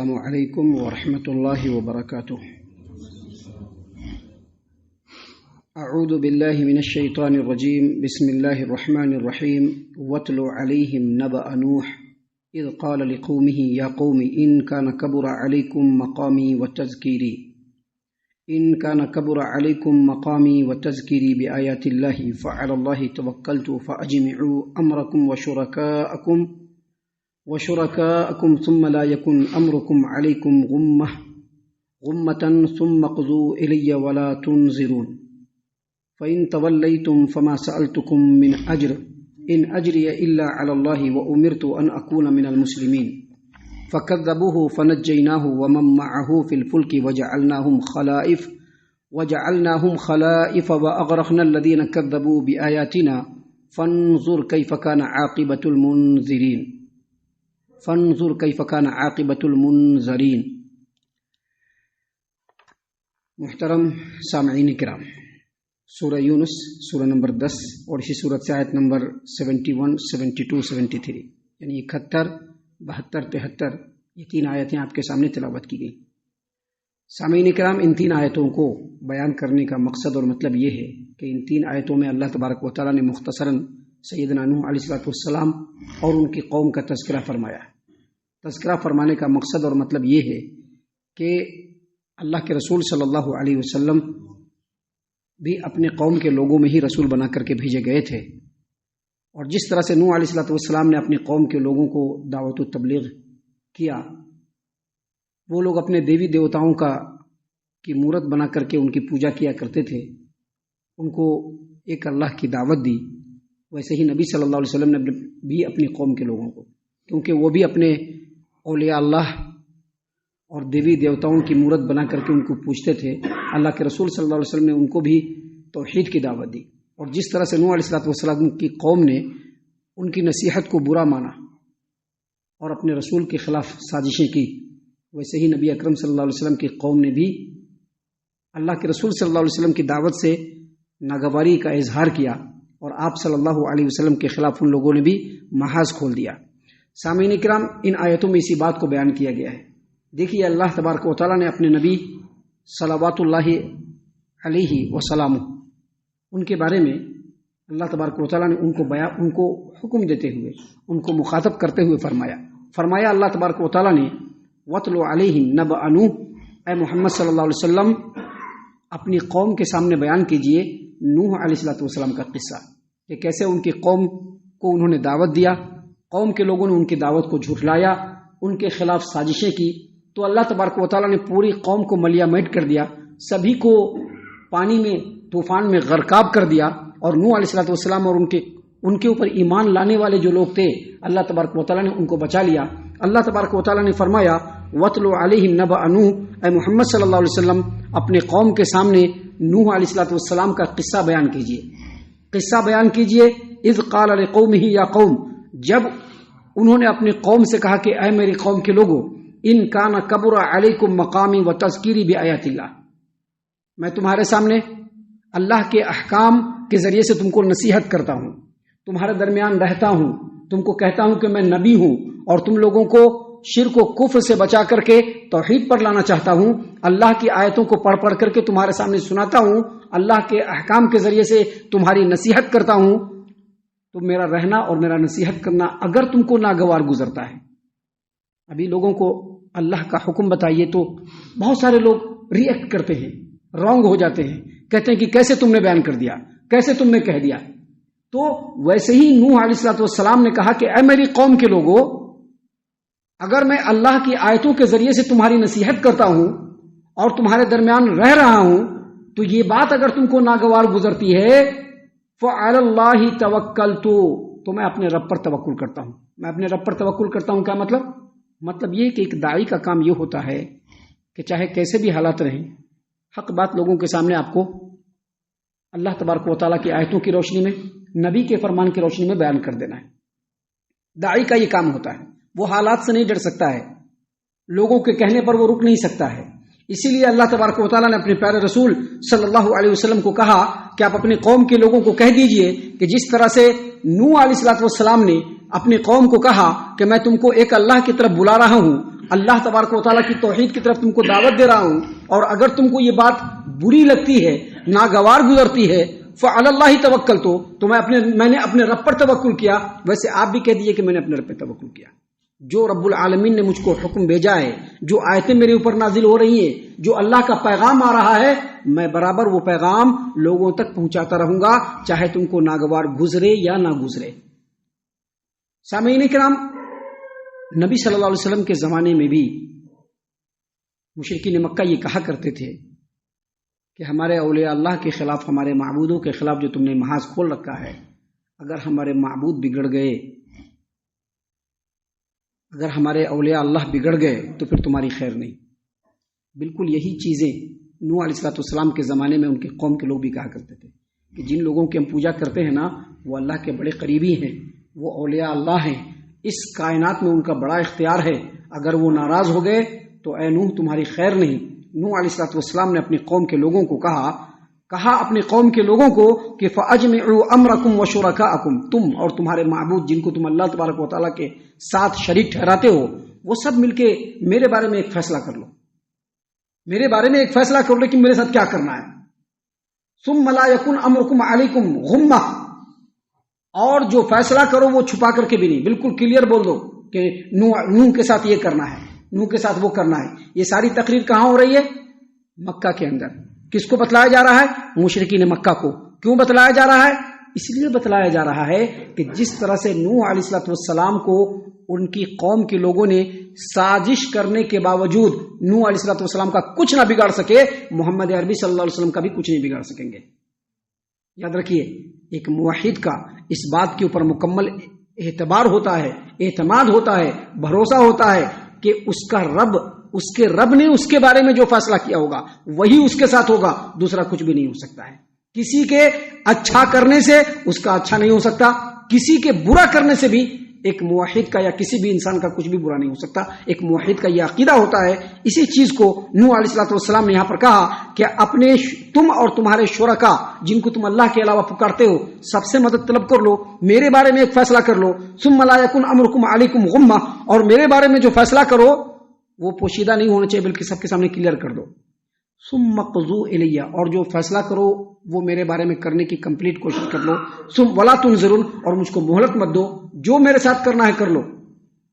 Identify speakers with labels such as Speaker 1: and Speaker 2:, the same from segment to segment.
Speaker 1: السلام علیکم ورحمۃ اللہ وبرکاتہ۔ اعوذ باللہ من الشیطان الرجیم، بسم اللہ الرحمن الرحیم۔ واتل علیہم نبأ نوح اذ قال لقومه یا قوم ان کان کبر علیکم مقامی وتذکیری بآیات اللہ فعلی اللہ توکلت فاجمعوا امرکم وشرکاءکم ثم لا یکن امرکم علیکم غمة ثم اقضوا الی ولا تنظرون فإن تولیتم فما سألتکم من اجر ان اجری الا علی اللہ وامرت ان اکون من المسلمین فکذبوه فنجیناہ ومن معه فی الفلک وجعلناهم خلائف واغرقنا الذین کذبوا بآیاتنا فانظر کیف کان عاقبۃ المنذرین۔ محترم سامعین کرام، سورہ یونس سورہ نمبر 10 اور اسی سورت سے آیت نمبر 71, 72, 73 یعنی 71, 72, 73 یہ تین آیتیں آپ کے سامنے تلاوت کی گئی۔ سامعین کرام، ان تین آیتوں کو بیان کرنے کا مقصد اور مطلب یہ ہے کہ ان تین آیتوں میں اللہ تبارک و تعالیٰ نے مختصراً سیدنا نوح علیہ السلام اور ان کی قوم کا تذکرہ فرمایا۔ تذکرہ فرمانے کا مقصد اور مطلب یہ ہے کہ اللہ کے رسول صلی اللہ علیہ وسلم بھی اپنے قوم کے لوگوں میں ہی رسول بنا کر کے بھیجے گئے تھے، اور جس طرح سے نوح علیہ السلام نے اپنی قوم کے لوگوں کو دعوت و تبلیغ کیا، وہ لوگ اپنے دیوی دیوتاؤں کی مورت بنا کر کے ان کی پوجا کیا کرتے تھے، ان کو ایک اللہ کی دعوت دی۔ ویسے ہی نبی صلی اللہ علیہ وسلم نے بھی اپنی قوم کے لوگوں کو، کیونکہ وہ بھی اپنے اولیاء اللہ اور دیوی دیوتاؤں کی مورت بنا کر کے ان کو پوجتے تھے، اللہ کے رسول صلی اللہ علیہ وسلم نے ان کو بھی توحید کی دعوت دی۔ اور جس طرح سے نوح علیہ السلام کی قوم نے ان کی نصیحت کو برا مانا اور اپنے رسول کے خلاف سازشیں کی، ویسے ہی نبی اکرم صلی اللہ علیہ وسلم کی قوم نے بھی اللہ کے رسول صلی اللہ علیہ وسلم کی دعوت سے ناگواری کا اظہار کیا، اور آپ صلی اللہ علیہ وسلم کے خلاف ان لوگوں نے بھی محاذ کھول دیا۔ سامعین کرام، ان آیتوں میں اسی بات کو بیان کیا گیا ہے۔ دیکھیے، اللہ تبارک و تعالیٰ نے اپنے نبی صلوات اللہ علیہ وسلم ان کے بارے میں اللہ تبارک و تعالیٰ نے ان کو حکم دیتے ہوئے، ان کو مخاطب کرتے ہوئے فرمایا اللہ تبارک و تعالیٰ نے وَاتْلُ عَلَيْهِمْ نَبَأَ نُوحٍ، اے محمد صلی اللہ علیہ وسلم اپنی قوم کے سامنے بیان کیجئے نوح علیہ السلام کا قصہ، کہ کیسے ان کی قوم کو انہوں نے دعوت دیا، قوم کے لوگوں نے ان کی دعوت کو جھٹلایا، ان کے خلاف سازشیں کی، تو اللہ تبارک و تعالیٰ نے پوری قوم کو ملیا میٹ کر دیا، سبھی کو پانی میں طوفان میں غرقاب کر دیا، اور نوح علیہ السلام اور ان کے اوپر ایمان لانے والے جو لوگ تھے اللہ تبارک و تعالیٰ نے ان کو بچا لیا۔ اللہ تبارک و تعالیٰ نے فرمایا وَاتْلُ عَلَيْهِمْ نَبَأَ نُوحٍ، اے محمد صلی اللہ علیہ وسلم اپنے قوم کے سامنے نوح علیہ السلام کا قصہ بیان کیجئے۔ اذ قال لقومه یا قوم، جب انہوں نے اپنی قوم سے کہا کہ اے میری قوم کے لوگوں، ان کان کبر علیکم مقامی وتذکیری بآیات اللہ، میں تمہارے سامنے اللہ کے احکام کے ذریعے سے تم کو نصیحت کرتا ہوں، تمہارے درمیان رہتا ہوں، تم کو کہتا ہوں کہ میں نبی ہوں، اور تم لوگوں کو شرک و کفر سے بچا کر کے توحید پر لانا چاہتا ہوں، اللہ کی آیتوں کو پڑھ کر کے تمہارے سامنے سناتا ہوں، اللہ کے احکام کے ذریعے سے تمہاری نصیحت کرتا ہوں، تو میرا رہنا اور میرا نصیحت کرنا اگر تم کو ناگوار گزرتا ہے۔ ابھی لوگوں کو اللہ کا حکم بتائیے تو بہت سارے لوگ ری ایکٹ کرتے ہیں، رانگ ہو جاتے ہیں، کہتے ہیں کہ کیسے تم نے بیان کر دیا، کیسے تم نے کہہ دیا۔ تو ویسے ہی نوح علیہ السلام نے کہا کہ اے میری قوم کے لوگوں، اگر میں اللہ کی آیتوں کے ذریعے سے تمہاری نصیحت کرتا ہوں اور تمہارے درمیان رہ رہا ہوں، تو یہ بات اگر تم کو ناگوار گزرتی ہے فَعَلَى اللَّهِ تَوَكَّلْتُ، تو میں اپنے رب پر توکل کرتا ہوں۔ میں اپنے رب پر توکل کرتا ہوں، کیا مطلب یہ کہ ایک داعی کا کام یہ ہوتا ہے کہ چاہے کیسے بھی حالات رہیں، حق بات لوگوں کے سامنے آپ کو اللہ تبارک و تعالیٰ کی آیتوں کی روشنی میں، نبی کے فرمان کی روشنی میں بیان کر دینا ہے۔ داعی کا یہ کام ہوتا ہے، وہ حالات سے نہیں ڈر سکتا ہے، لوگوں کے کہنے پر وہ رک نہیں سکتا ہے۔ اسی لیے اللہ تبارک و تعالیٰ نے اپنے پیارے رسول صلی اللہ علیہ وسلم کو کہا کہ آپ اپنی قوم کے لوگوں کو کہہ دیجئے کہ جس طرح سے نوح علیہ السلام نے اپنی قوم کو کہا کہ میں تم کو ایک اللہ کی طرف بلا رہا ہوں اللہ تبارک و تعالیٰ کی توحید کی طرف تم کو دعوت دے رہا ہوں، اور اگر تم کو یہ بات بری لگتی ہے، ناگوار گزرتی ہے، فعلی اللہ توکلت، تو میں نے اپنے رب پر توکل کیا۔ ویسے آپ بھی کہہ دیجئے کہ میں نے اپنے رب پر توکل کیا۔ جو رب العالمین نے مجھ کو حکم بھیجا ہے، جو آیتیں میرے اوپر نازل ہو رہی ہیں، جو اللہ کا پیغام آ رہا ہے، میں برابر وہ پیغام لوگوں تک پہنچاتا رہوں گا، چاہے تم کو ناگوار گزرے یا نہ گزرے۔ سامعین کرام، نبی صلی اللہ علیہ وسلم کے زمانے میں بھی مشرکین مکہ یہ کہا کرتے تھے کہ ہمارے اولیاء اللہ کے خلاف، ہمارے معبودوں کے خلاف جو تم نے محاذ کھول رکھا ہے، اگر ہمارے معبود بگڑ گئے، اگر ہمارے اولیاء اللہ بگڑ گئے تو پھر تمہاری خیر نہیں۔ بالکل یہی چیزیں نوح علیہ السلام کے زمانے میں ان کے قوم کے لوگ بھی کہا کرتے تھے کہ جن لوگوں کی ہم پوجا کرتے ہیں نا، وہ اللہ کے بڑے قریبی ہیں، وہ اولیاء اللہ ہیں، اس کائنات میں ان کا بڑا اختیار ہے، اگر وہ ناراض ہو گئے تو اے نوح تمہاری خیر نہیں۔ نوح علیہ السلام نے اپنی قوم کے لوگوں کو کہا اپنے قوم کے لوگوں کو کہ فَأَجْمِعُوا أَمْرَكُمْ وَشُرَكَاءَكُمْ، تم اور تمہارے معبود جن کو تم اللہ تبارک و تعالیٰ کے ساتھ شریک ٹھہراتے ہو، وہ سب مل کے میرے بارے میں ایک فیصلہ کر لو، میرے بارے میں ایک فیصلہ کرو، لیکن میرے ساتھ کیا کرنا ہے۔ ثُمَّ لَا يَكُنْ أَمْرُكُمْ عَلَيْكُمْ غُمَّةً، اور جو فیصلہ کرو وہ چھپا کر کے بھی نہیں، بالکل کلیئر بول دو کہ نوح کے ساتھ یہ کرنا ہے، نوح کے ساتھ وہ کرنا ہے۔ یہ ساری تقریر کہاں ہو رہی ہے؟ مکہ کے اندر۔ کس کو بتلایا جا رہا ہے؟ مشرکین مکہ کو۔ کیوں بتلایا جا رہا ہے؟ اس لیے بتلایا جا رہا ہے کہ جس طرح سے نوح علیہ السلام کو ان کی قوم کے لوگوں نے سازش کرنے کے باوجود نوح علیہ السلام کا کچھ نہ بگاڑ سکے، محمد عربی صلی اللہ علیہ وسلم کا بھی کچھ نہیں بگاڑ سکیں گے۔ یاد رکھیے، ایک موحد کا اس بات کے اوپر مکمل اعتبار ہوتا ہے، اعتماد ہوتا ہے، بھروسہ ہوتا ہے کہ اس کا رب، اس کے رب نے اس کے بارے میں جو فیصلہ کیا ہوگا وہی اس کے ساتھ ہوگا، دوسرا کچھ بھی نہیں ہو سکتا ہے۔ کسی کے اچھا کرنے سے اس کا اچھا نہیں ہو سکتا، کسی کے برا کرنے سے بھی ایک موحد کا یا کسی بھی انسان کا کچھ بھی برا نہیں ہو سکتا۔ ایک موحد کا یہ عقیدہ ہوتا ہے۔ اسی چیز کو نوح علیہ السلام نے یہاں پر کہا کہ اپنے تم اور تمہارے شرکا جن کو تم اللہ کے علاوہ پکارتے ہو سب سے مدد طلب کر لو، میرے بارے میں ایک فیصلہ کر لو۔ ثم لا يكن امركم عليكم غمہ، اور میرے بارے میں جو فیصلہ کرو وہ پوشیدہ نہیں ہونا چاہیے بلکہ سب کے سامنے کلیئر کر دو۔ ثم قضوا الی، اور جو فیصلہ کرو وہ میرے بارے میں کرنے کی کمپلیٹ کوشش کر لو۔ ثم ولا تنظرون، اور مجھ کو مہلت مت دو، جو میرے ساتھ کرنا ہے کر لو،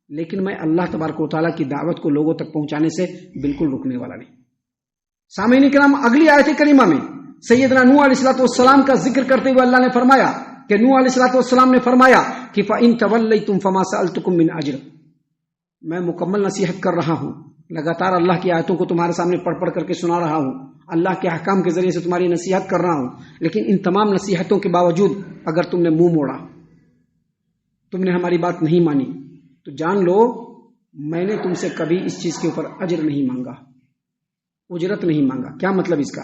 Speaker 1: لیکن میں اللہ تبارک و تعالیٰ کی دعوت کو لوگوں تک پہنچانے سے بالکل رکنے والا نہیں۔ سامعین کرام، اگلی آیت کریمہ میں سیدنا نوح علیہ السلام کا ذکر کرتے ہوئے اللہ نے فرمایا کہ نوح علیہ السلام نے فرمایا کہ فَإِن تَوَلَّيْتُمْ فَمَا سَأَلْتُكُم مِّنْ أَجْرٍ، میں مکمل نصیحت کر رہا ہوں، لگاتار اللہ کی آیتوں کو تمہارے سامنے پڑھ پڑھ کر کے سنا رہا ہوں، اللہ کے احکام کے ذریعے سے تمہاری نصیحت کر رہا ہوں، لیکن ان تمام نصیحتوں کے باوجود اگر تم نے منہ موڑا، تم نے ہماری بات نہیں مانی، تو جان لو میں نے تم سے کبھی اس چیز کے اوپر اجر نہیں مانگا، اجرت نہیں مانگا۔ کیا مطلب اس کا؟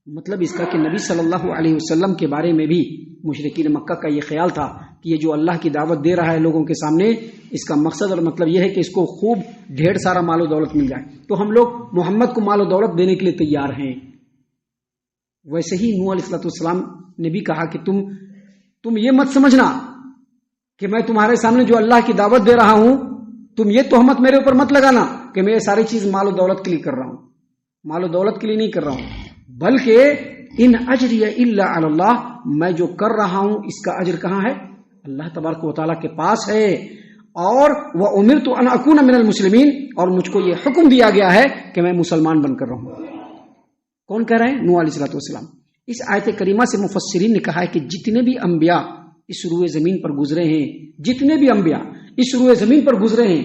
Speaker 1: مطلب اس کا کہ نبی صلی اللہ علیہ وسلم کے بارے میں بھی مشرکین مکہ کا یہ خیال تھا کہ یہ جو اللہ کی دعوت دے رہا ہے لوگوں کے سامنے، اس کا مقصد اور مطلب یہ ہے کہ اس کو خوب ڈھیر سارا مال و دولت مل جائے، تو ہم لوگ محمد کو مال و دولت دینے کے لیے تیار ہیں۔ ویسے ہی نوح علیہ السلام نے بھی کہا کہ تم یہ مت سمجھنا کہ میں تمہارے سامنے جو اللہ کی دعوت دے رہا ہوں، تم یہ تہمت میرے اوپر مت لگانا کہ میں یہ ساری چیز مال و دولت کے لیے کر رہا ہوں، مال و دولت کے لیے نہیں کر رہا ہوں، بلکہ ان اجری الا علی اللہ، میں جو کر رہا ہوں اس کا اجر کہاں ہے؟ اللہ تبارک و تعالیٰ کے پاس ہے۔ اور وَأُمِرْتُ أَنْ أَكُونَ مِنَ الْمُسْلِمِينَ، اور مجھ کو یہ حکم دیا گیا ہے کہ میں مسلمان بن کر رہوں۔ کون کہہ رہے ہیں؟ نوح علیہ السلام۔ اس آیت کریمہ سے مفسرین نے کہا ہے کہ جتنے بھی انبیاء اس روئے زمین پر گزرے ہیں، جتنے بھی انبیاء اس روئے زمین پر گزرے ہیں،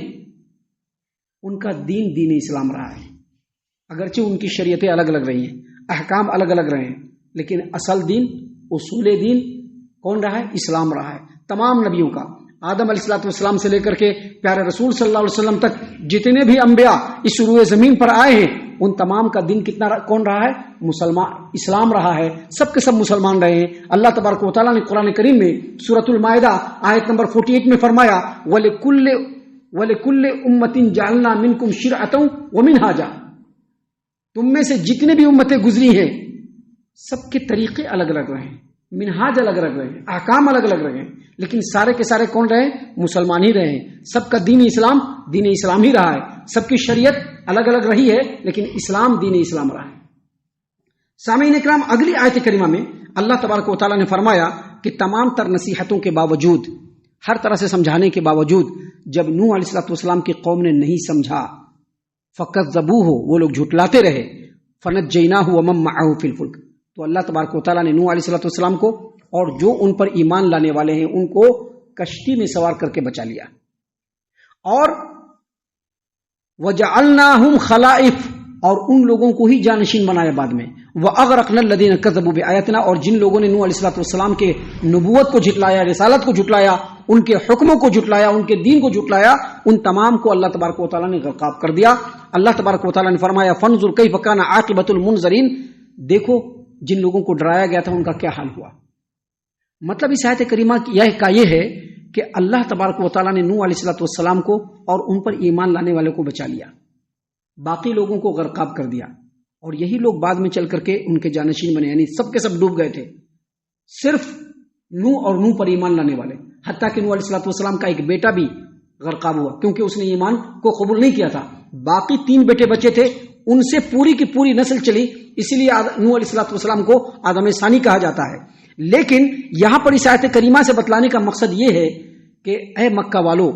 Speaker 1: ان کا دین اسلام رہا ہے۔ اگرچہ ان کی شریعتیں الگ الگ رہی ہیں، احکام الگ الگ رہے ہیں، لیکن اصل دین، اصول دین کون رہا ہے؟ اسلام رہا ہے۔ تمام نبیوں کا، آدم علیہ السلام سے لے کر کے پیارے رسول صلی اللہ علیہ وسلم تک جتنے بھی انبیاء اس روئے زمین پر آئے ہیں، ان تمام کا دین کون رہا ہے؟ مسلمان، اسلام رہا ہے۔ سب کے سب مسلمان رہے ہیں۔ اللہ تبارک و تعالیٰ نے قرآن کریم میں سورۃ المائدہ آیت نمبر 48 میں فرمایا وَلِكُلِّ أُمَّةٍ جَعَلْنَا مِنْكُمْ شِرْعَةً وَمِنْهَاجًا، تم میں سے جتنے بھی امتیں گزری ہیں سب کے طریقے الگ الگ رہے ہیں، منہاج الگ الگ رہے، احکام الگ الگ رہے، لیکن سارے کے سارے کون رہے؟ مسلمان ہی رہے. سب کا دین اسلام ہی رہا ہے. سب کی شریعت الگ الگ رہی ہے لیکن اسلام دین اسلام رہا ہے. سامعین اکرام، اگلی آیت کریمہ میں اللہ تبارک و تعالیٰ نے فرمایا کہ تمام تر نصیحتوں کے باوجود، ہر طرح سے سمجھانے کے باوجود، جب نوح علیہ السلام کی قوم نے نہیں سمجھا، فَكَذَّبُوهُ، وہ لوگ جھٹلاتے رہے، فَنَجَّيْنَاهُ وَمَن مَّعَهُ فِي الْفُلْكِ، تو اللہ تبارک و تعالیٰ نے نوح علیہ السلام کو اور جو ان پر ایمان لانے والے ہیں ان کو کشتی میں سوار کر کے بچا لیا. اور وَجَعَلْنَاهُمْ خَلَائِفَ، اور ان لوگوں کو ہی جانشین بنایا بعد میں. وَأَغْرَقْنَا الَّذِينَ كَذَّبُوا بِآيَاتِنَا، اور جن لوگوں نے نوح علیہ السلام کے نبوت کو جھٹلایا، رسالت کو جھٹلایا، ان کے حکموں کو جھٹلایا، ان کے دین کو جھٹلایا، ان تمام کو اللہ تبارک و تعالیٰ نے غرقاب کر دیا. اللہ تبارک و تعالیٰ نے فرمایا فَانظُرْ كَيْفَ كَانَ عَاقِبَةُ الْمُنذَرِينَ، دیکھو جن لوگوں کو ڈرایا گیا تھا ان کا کیا حال ہوا. مطلب اس آیت کریمہ کا یہ ہے کہ اللہ تبارک و تعالیٰ نے نوح علیہ السلام کو اور ان پر ایمان لانے والوں کو بچا لیا، باقی لوگوں کو غرقاب کر دیا، اور یہی لوگ بعد میں چل کر کے ان کے جانشین بنے، یعنی سب کے سب ڈوب گئے تھے، صرف نوح اور نوح پر ایمان لانے والے. حتیٰ کہ نوح علیہ السلام کا ایک بیٹا بھی غرقاب ہوا کیونکہ اس نے ایمان کو قبول نہیں کیا تھا. باقی 3 بیٹے بچے تھے، ان سے پوری کی پوری نسل چلی، اسی لیے نوح علیہ السلام کو آدم ثانی کہا جاتا ہے. لیکن یہاں پر اس آیت کریمہ سے بتلانے کا مقصد یہ ہے کہ اے مکہ والو،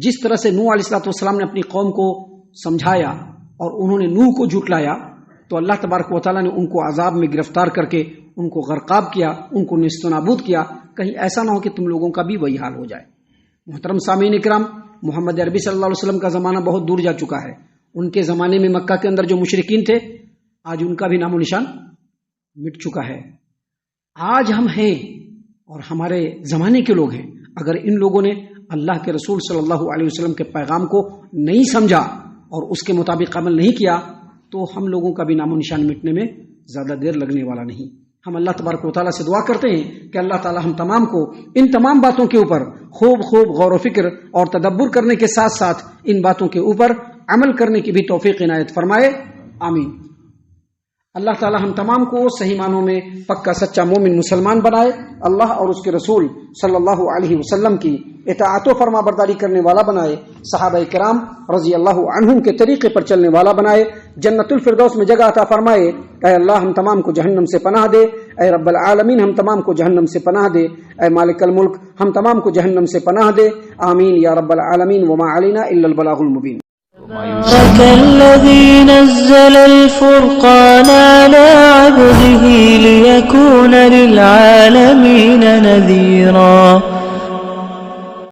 Speaker 1: جس طرح سے نوح علیہ السلام نے اپنی قوم کو سمجھایا اور انہوں نے نوح کو جھٹلایا، تو اللہ تبارک و تعالیٰ نے ان کو عذاب میں گرفتار کر کے ان کو غرقاب کیا، ان کو نیست و نابود کیا. کہیں ایسا نہ ہو کہ تم لوگوں کا بھی وہی حال ہو جائے. محترم سامعین کرام، محمد عربی صلی اللہ علیہ وسلم کا زمانہ بہت دور جا چکا ہے. ان کے زمانے میں مکہ کے اندر جو مشرکین تھے، آج ان کا بھی نام و نشان مٹ چکا ہے. آج ہم ہیں اور ہمارے زمانے کے لوگ ہیں، اگر ان لوگوں نے اللہ کے رسول صلی اللہ علیہ وسلم کے پیغام کو نہیں سمجھا اور اس کے مطابق عمل نہیں کیا تو ہم لوگوں کا بھی نام و نشان مٹنے میں زیادہ دیر لگنے والا نہیں. ہم اللہ تبارک و تعالیٰ سے دعا کرتے ہیں کہ اللہ تعالیٰ ہم تمام کو ان تمام باتوں کے اوپر خوب غور و فکر اور تدبر کرنے کے ساتھ ساتھ ان باتوں کے اوپر عمل کرنے کی بھی توفیق عنایت فرمائے. آمین. اللہ تعالیٰ ہم تمام کو صحیح معنوں میں پکا سچا مومن مسلمان بنائے، اللہ اور اس کے رسول صلی اللہ علیہ وسلم کی اطاعت و فرما برداری کرنے والا بنائے، صحابہ کرام رضی اللہ عنہم کے طریقے پر چلنے والا بنائے، جنت الفردوس میں جگہ عطا فرمائے. اے اللہ ہم تمام کو جہنم سے پناہ دے، اے رب العالمین ہم تمام کو جہنم سے پناہ دے، اے مالک الملک ہم تمام کو جہنم سے پناہ دے. آمین یا رب العالمین. وما علینا الا البلاغ المبین.
Speaker 2: تبارك الذي نزل الفرقان على عبده ليكون للعالمين نذيرا.